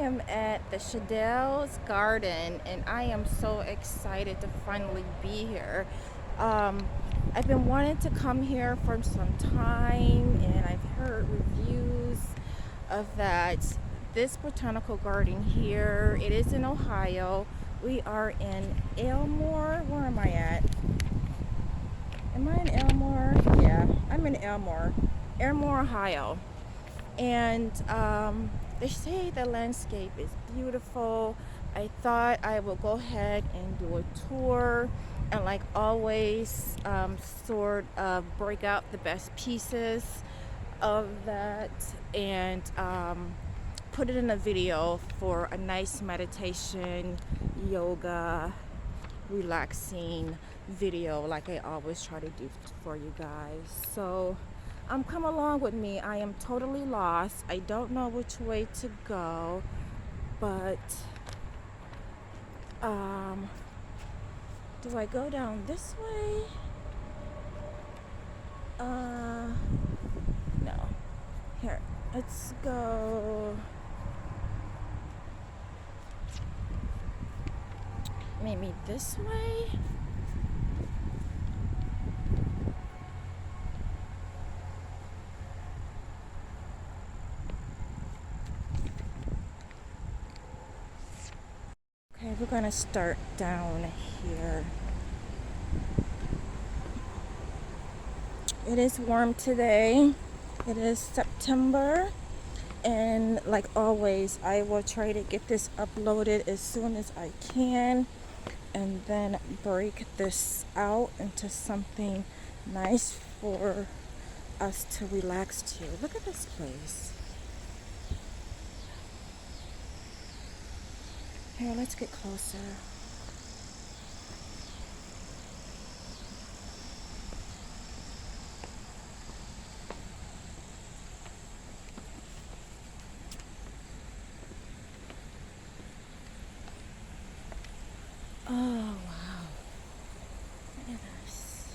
am at the Shadell's Garden and I am so excited to finally be here. Um, I've been wanting to come here for some time and I've heard reviews of that. This botanical garden here, it is in Ohio. We are in Elmore. Where am I at? Am I in Elmore? Yeah, I'm in Elmore, Ohio. And they say the landscape is beautiful. I thought I will go ahead and do a tour and, like always, sort of break out the best pieces of that and put it in a video for a nice meditation, yoga, relaxing video like I always try to do for you guys. So come along with me. I am totally lost. I don't know which way to go, but do I go down this way? No. Here, let's go maybe this way. Okay, we're gonna start down here. It is warm today. It is September, and like always, I will try to get this uploaded as soon as I can and then break this out into something nice for us to relax to. Look at this place. Here, let's get closer. Oh, wow. Look at this.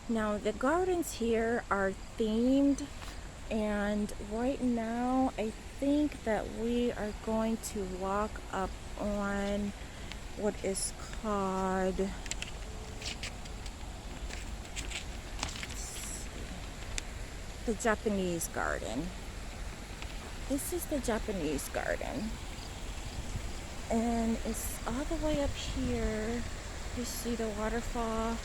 Now, the gardens here are themed, and right now I think that we are going to walk up on what is called the Japanese garden. This is the Japanese garden, and it's all the way up here. You see the waterfall.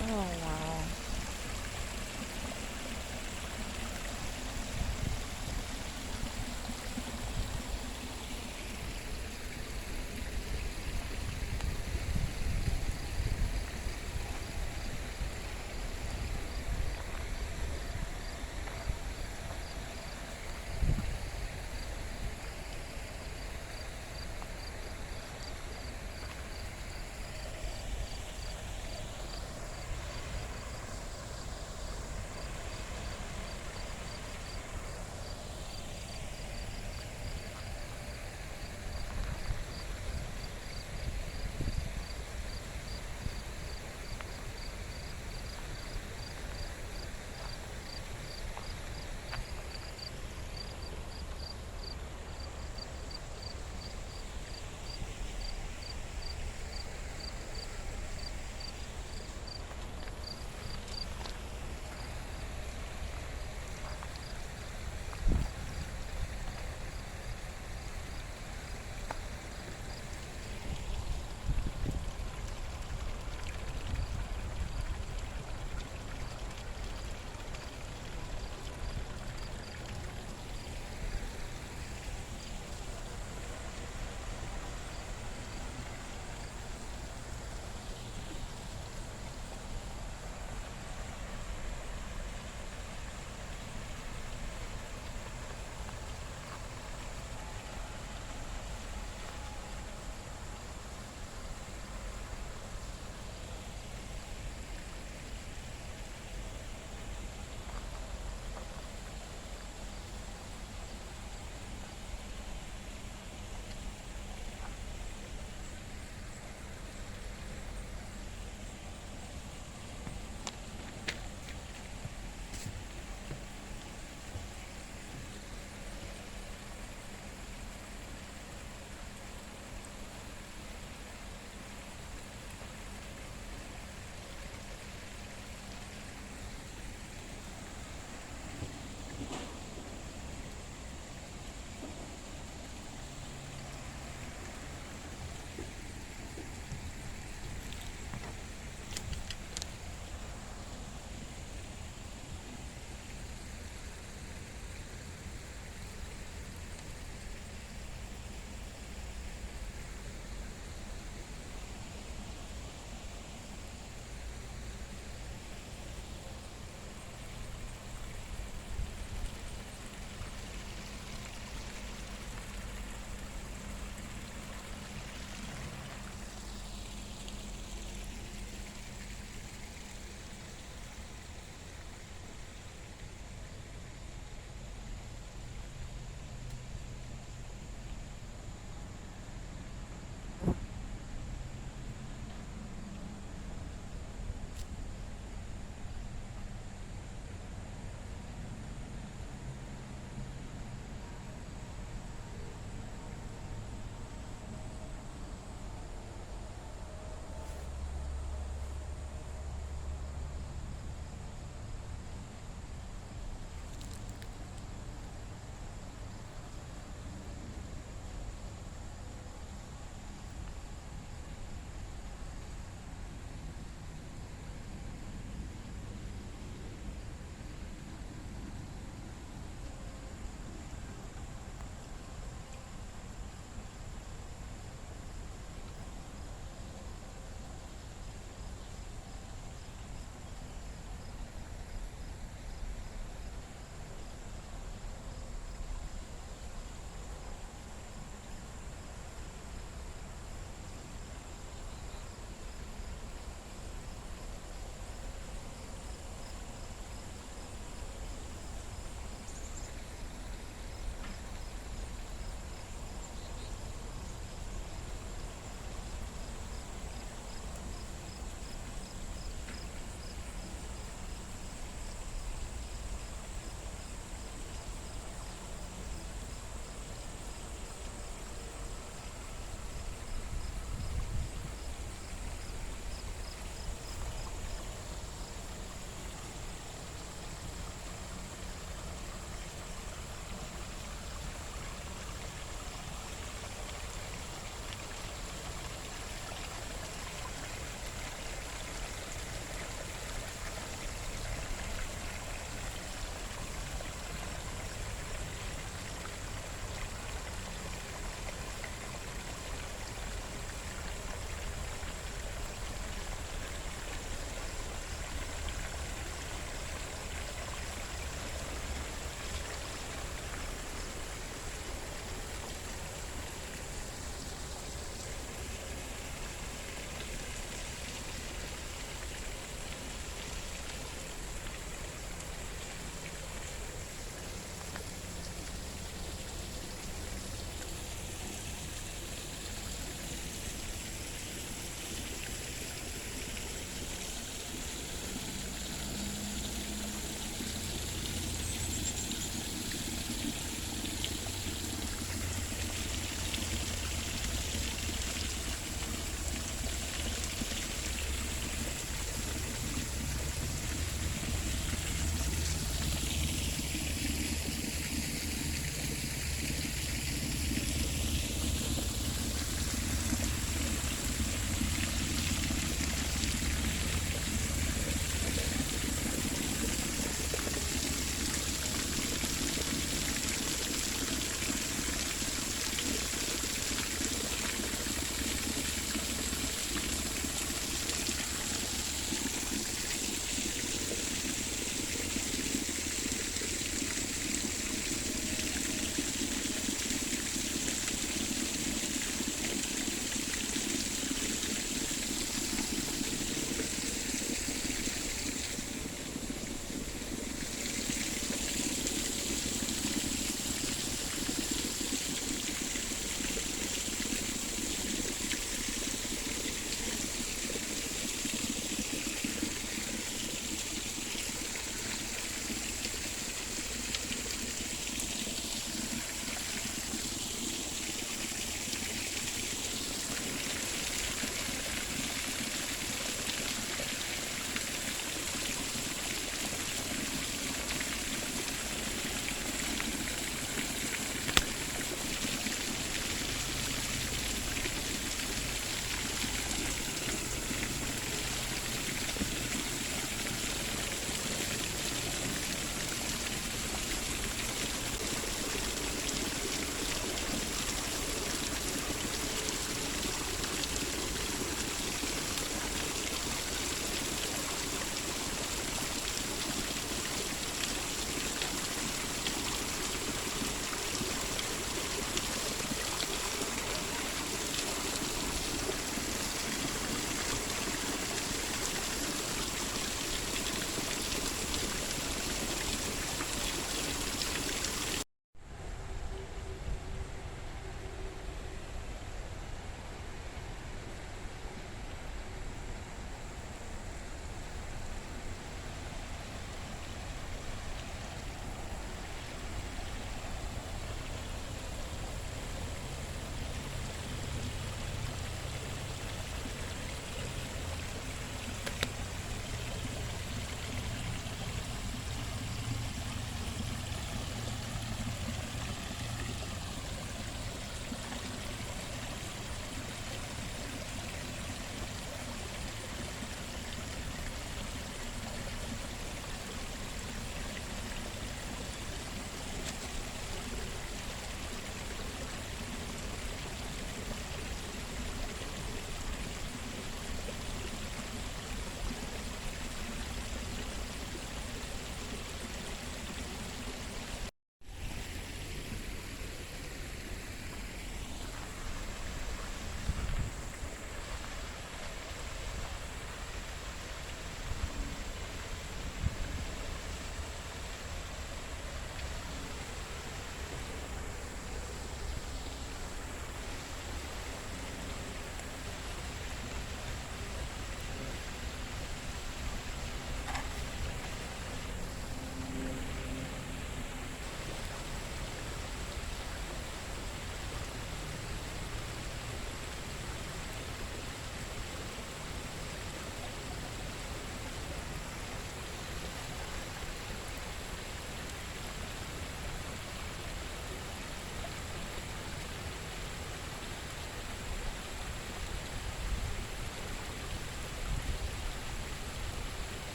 Oh, wow.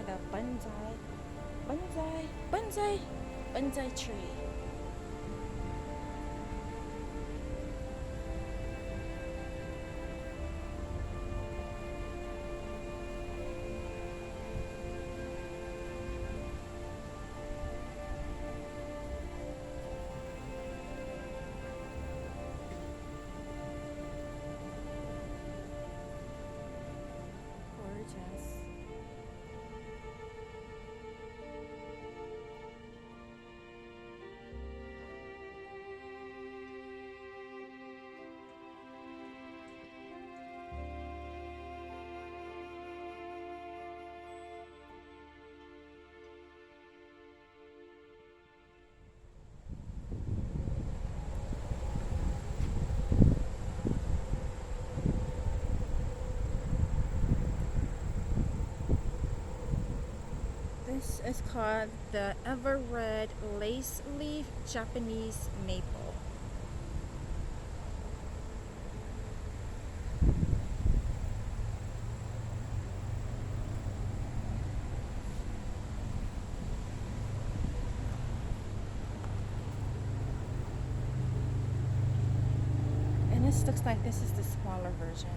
the bonsai tree. Gorgeous. This is called the Ever Red Lace Leaf Japanese Maple. And this looks like this is the smaller version.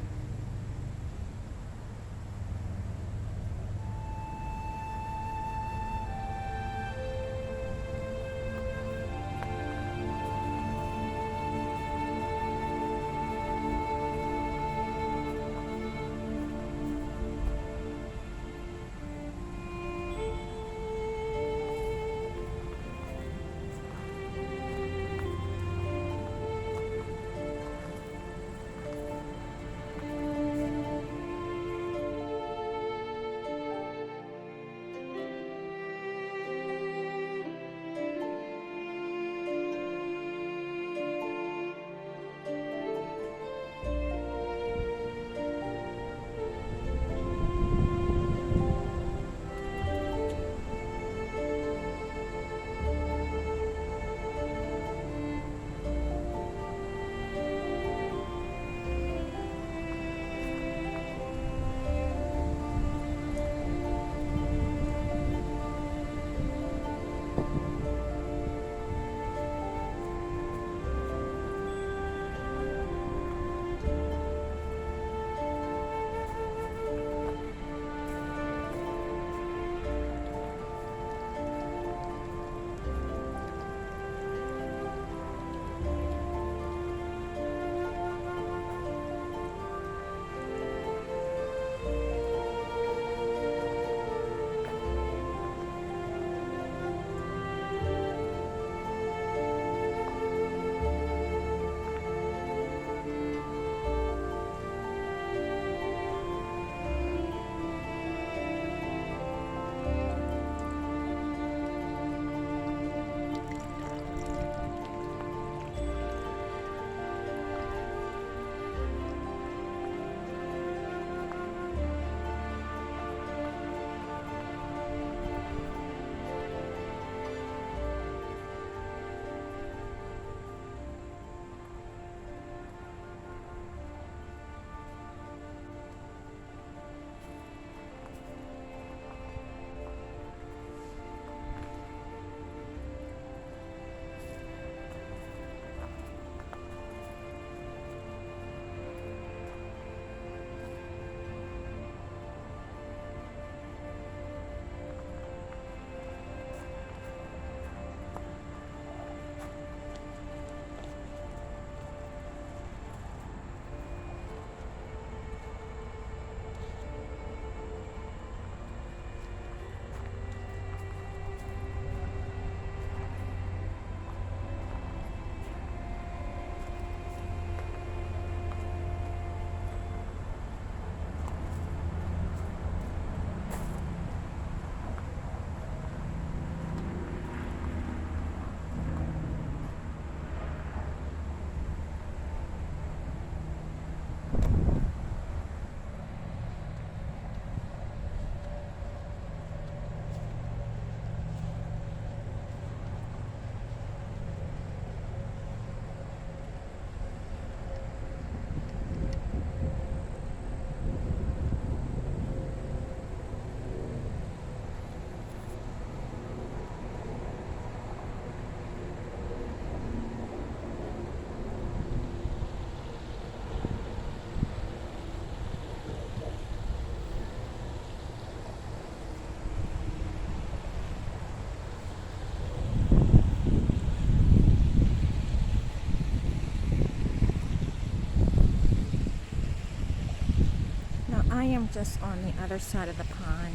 I am just on the other side of the pond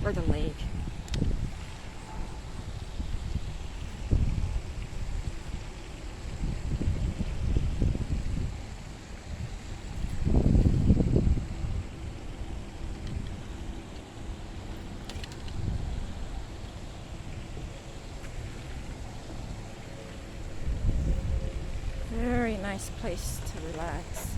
or the lake. Very nice place to relax.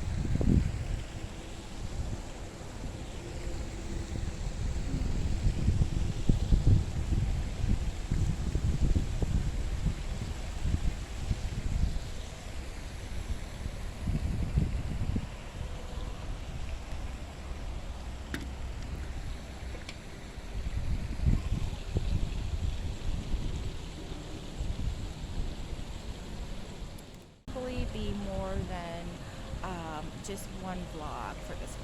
Hopefully be more than just one vlog for this